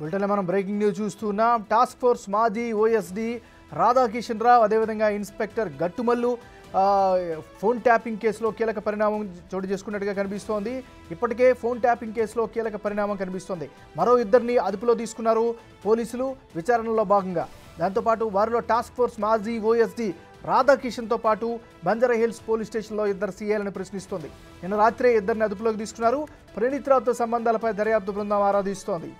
బులెటిన్లో మనం breaking news చూస్తున్నాం. టాస్క్ ఫోర్స్ మాజీ ఓఎస్డీ రాధాకిషన్ రావు, అదేవిధంగా ఇన్స్పెక్టర్ గట్టుమల్లు ఫోన్ ట్యాపింగ్ కేసులో కీలక పరిణామం చోటు చేసుకున్నట్టుగా కనిపిస్తోంది. ఇప్పటికే ఫోన్ ట్యాపింగ్ కేసులో కీలక పరిణామం కనిపిస్తోంది. మరో ఇద్దరిని అదుపులో తీసుకున్నారు పోలీసులు విచారణలో భాగంగా. దాంతోపాటు వారిలో టాస్క్ ఫోర్స్ మాజీ ఓఎస్డీ రాధాకిషన్తో పాటు బంజారా హిల్స్ పోలీస్ స్టేషన్లో ఇద్దరు సీఐలను ప్రశ్నిస్తోంది. నిన్న రాత్రే ఇద్దరిని అదుపులోకి తీసుకున్నారు. ప్రణీత్ రావుతో సంబంధాలపై దర్యాప్తు బృందం ఆరాధిస్తోంది.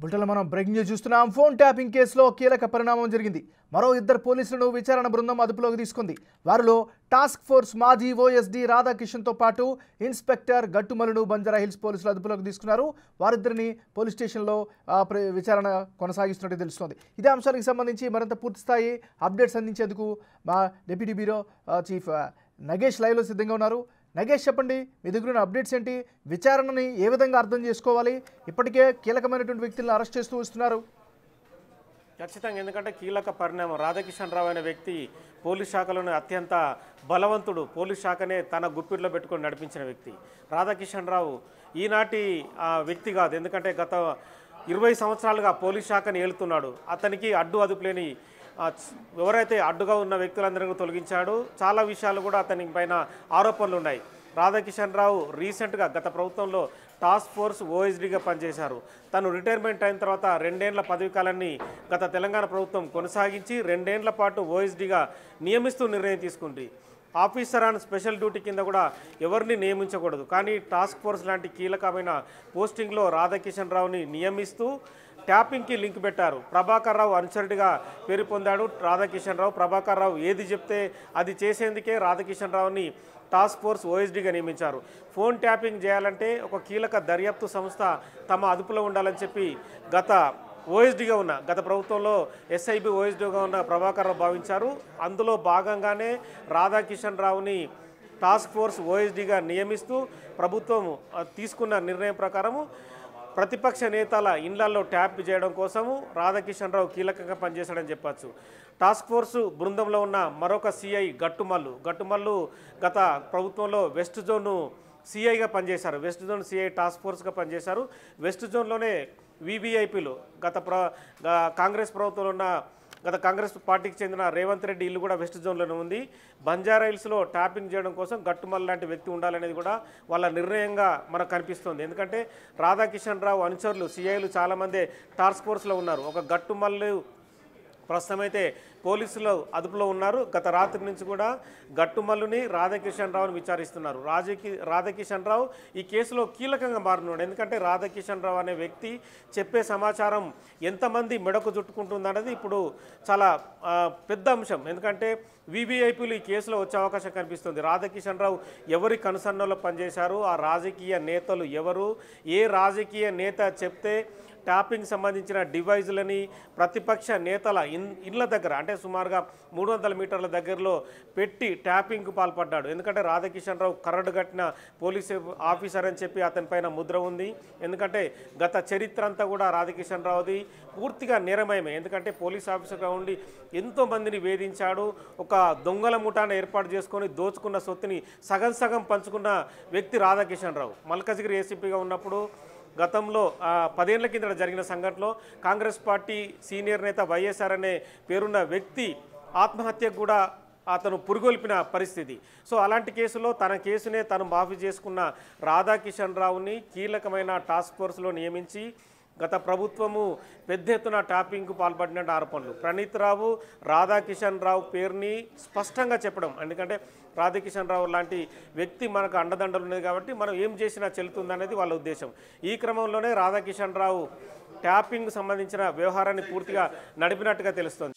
బులెటిన్లో మనం బ్రేకింగ్ న్యూస్ చూస్తున్నాం. ఫోన్ ట్యాపింగ్ కేసులో కీలక పరిణామం జరిగింది. మరో ఇద్దరు పోలీసులను విచారణ బృందం అదుపులోకి తీసుకుంది. వారిలో టాస్క్ ఫోర్స్ మాజీ ఓఎస్డీ రాధాకిషన్తో పాటు ఇన్స్పెక్టర్ గట్టుమల్లును బంజారా హిల్స్ పోలీసులు అదుపులోకి తీసుకున్నారు. వారిద్దరిని పోలీస్ స్టేషన్లో విచారణ కొనసాగిస్తున్నట్టు తెలుస్తోంది. ఇదే అంశానికి సంబంధించి మరింత పూర్తిస్థాయి అప్డేట్స్ అందించేందుకు మా డిప్యూటీ బ్యూరో చీఫ్ నగేష్ లైవ్లో సిద్ధంగా ఉన్నారు. నగేష్, చెప్పండి, మీ దగ్గర అప్డేట్స్ ఏంటి? విచారణని ఏ విధంగా అర్థం చేసుకోవాలి? ఇప్పటికే కీలకమైనటువంటి వ్యక్తులను అరెస్ట్ చేస్తూ వస్తున్నారు. ఖచ్చితంగా, ఎందుకంటే కీలక పరిణామం. రాధాకిషన్ రావు అనే వ్యక్తి పోలీస్ శాఖలోని అత్యంత బలవంతుడు. పోలీస్ శాఖనే తన గుప్పిట్లో పెట్టుకొని నడిపించిన వ్యక్తి రాధాకిషన్ రావు. ఈనాటి వ్యక్తి కాదు, ఎందుకంటే గత 20 సంవత్సరాలుగా పోలీస్ శాఖని ఏలుతున్నాడు. అతనికి అదుపు లేని ఎవరైతే అడ్డుగా ఉన్న వ్యక్తులందరినీ తొలగించాడు. చాలా విషయాలు కూడా అతని పైన ఆరోపణలు ఉన్నాయి. రాధాకిషన్ రావు రీసెంట్గా గత ప్రభుత్వంలో టాస్క్ ఫోర్స్ ఓఎస్డీగా పనిచేశారు. తను రిటైర్మెంట్ అయిన తర్వాత 2 ఏళ్ల పదవి కాలాన్ని గత తెలంగాణ ప్రభుత్వం కొనసాగించి 2 ఏళ్ల పాటు ఓఎస్డీగా నియమిస్తూ నిర్ణయం తీసుకుంది. ఆఫీసర్ ఆన్ స్పెషల్ డ్యూటీ కింద కూడా ఎవరిని నియమించకూడదు. కానీ టాస్క్ ఫోర్స్ లాంటి కీలకమైన పోస్టింగ్లో రాధాకిషన్ రావుని నియమిస్తూ ట్యాపింగ్కి లింక్ పెట్టారు. ప్రభాకర్ రావు అనుచరుడిగా పేరు పొందాడు రాధాకిషన్ రావు. ప్రభాకర్ రావు ఏది చెప్తే అది చేసేందుకే రాధాకిషన్ రావుని టాస్క్ ఫోర్స్ ఓఎస్డీగా నియమించారు. ఫోన్ ట్యాపింగ్ చేయాలంటే ఒక కీలక దర్యాప్తు సంస్థ తమ అదుపులో ఉండాలని చెప్పి గత ప్రభుత్వంలో ఎస్ఐబి ఓఎస్డీగా ఉన్న ప్రభాకర్ రావు భావించారు. అందులో భాగంగానే రాధాకిషన్ రావుని టాస్క్ ఫోర్స్ ఓఎస్డీగా నియమిస్తూ ప్రభుత్వం తీసుకున్న నిర్ణయం ప్రకారము ప్రతిపక్ష నేతల ఇళ్లలో ట్యాప్ చేయడం కోసము రాధాకిషన్ రావు కీలకంగా పనిచేశాడని చెప్పచ్చు. టాస్క్ ఫోర్సు బృందంలో ఉన్న మరొక సిఐ గట్టుమల్లు గత ప్రభుత్వంలో వెస్ట్ జోన్ సిఐగా పనిచేశారు. వెస్ట్ జోన్ సిఐ టాస్క్ ఫోర్స్గా పనిచేశారు. వెస్ట్ జోన్లోనే వివిఐపీలు కాంగ్రెస్ ప్రభుత్వంలో ఉన్న గత కాంగ్రెస్ పార్టీకి చెందిన రేవంత్ రెడ్డి ఇల్లు కూడా వెస్ట్ జోన్లోనే ఉంది. బంజారా హిల్స్లో ట్యాపింగ్ చేయడం కోసం గట్టుమల్లు లాంటి వ్యక్తి ఉండాలనేది కూడా వాళ్ళ నిర్ణయంగా మనకు కనిపిస్తుంది. ఎందుకంటే రాధాకిషన్ రావు అనుచరులు సిఐలు చాలామంది టాస్క్ ఫోర్స్లో ఉన్నారు. ఒక గట్టుమల్లు ప్రస్తుతమైతే పోలీసులు అదుపులో ఉన్నారు. గత రాత్రి నుంచి కూడా గట్టుమల్లుని రాధాకిషన్ రావుని విచారిస్తున్నారు. రాధాకిషన్ రావు ఈ కేసులో కీలకంగా మారినాడు. ఎందుకంటే రాధాకిషన్ రావు అనే వ్యక్తి చెప్పే సమాచారం ఎంతమంది మెడకు చుట్టుకుంటుందనేది ఇప్పుడు చాలా పెద్ద అంశం. ఎందుకంటే వివిఐపీలు ఈ కేసులో వచ్చే అవకాశం కనిపిస్తుంది. రాధాకిషన్ రావు ఎవరి కనుసన్నలో పనిచేశారు, ఆ రాజకీయ నేతలు ఎవరు, ఏ రాజకీయ నేత చెప్తే ట్యాపింగ్ సంబంధించిన డివైజులని ప్రతిపక్ష నేతల ఇళ్ల దగ్గర, అంటే సుమారుగా 300 మీటర్ల దగ్గరలో పెట్టి ట్యాపింగ్కు పాల్పడ్డాడు. ఎందుకంటే రాధాకిషన్ రావు కరడు కట్టిన పోలీస్ ఆఫీసర్ అని చెప్పి అతని పైన ముద్ర ఉంది. ఎందుకంటే గత చరిత్ర అంతా కూడా రాధాకిషన్ రావుది పూర్తిగా నేరమయమే. ఎందుకంటే పోలీస్ ఆఫీసర్గా ఉండి ఎంతోమందిని వేధించాడు. ఒక దొంగల ముఠాను ఏర్పాటు చేసుకొని దోచుకున్న సొత్తుని సగం పంచుకున్న వ్యక్తి రాధాకిషన్ రావు. మల్కజ్గిరి ఏసీపీగా ఉన్నప్పుడు గతంలో 10 ఏళ్ల కింద జరిగిన సంఘటనలో కాంగ్రెస్ పార్టీ సీనియర్ నేత వైఎస్ఆర్ అనే పేరున్న వ్యక్తి ఆత్మహత్యకు కూడా అతను పురుగొల్పిన పరిస్థితి. సో అలాంటి కేసులో తన కేసునే తను మాఫీ చేసుకున్న రాధాకిషన్ రావుని కీలకమైన టాస్క్ ఫోర్స్లో నియమించి గత ప్రభుత్వము పెద్ద ఎత్తున ట్యాపింగ్కు పాల్పడిన ఆరోపణలు. ప్రణీత్ రావు రాధాకిషన్ రావు పేరుని స్పష్టంగా చెప్పడం, ఎందుకంటే రాధాకిషన్ రావు లాంటి వ్యక్తి మనకు అండదండలు ఉన్నది కాబట్టి మనం ఏం చేసినా చెల్లుతుందనేది వాళ్ళ ఉద్దేశం. ఈ క్రమంలోనే రాధాకిషన్ రావు ట్యాపింగ్ సంబంధించిన వ్యవహారాన్ని పూర్తిగా నడిపినట్టుగా తెలుస్తోంది.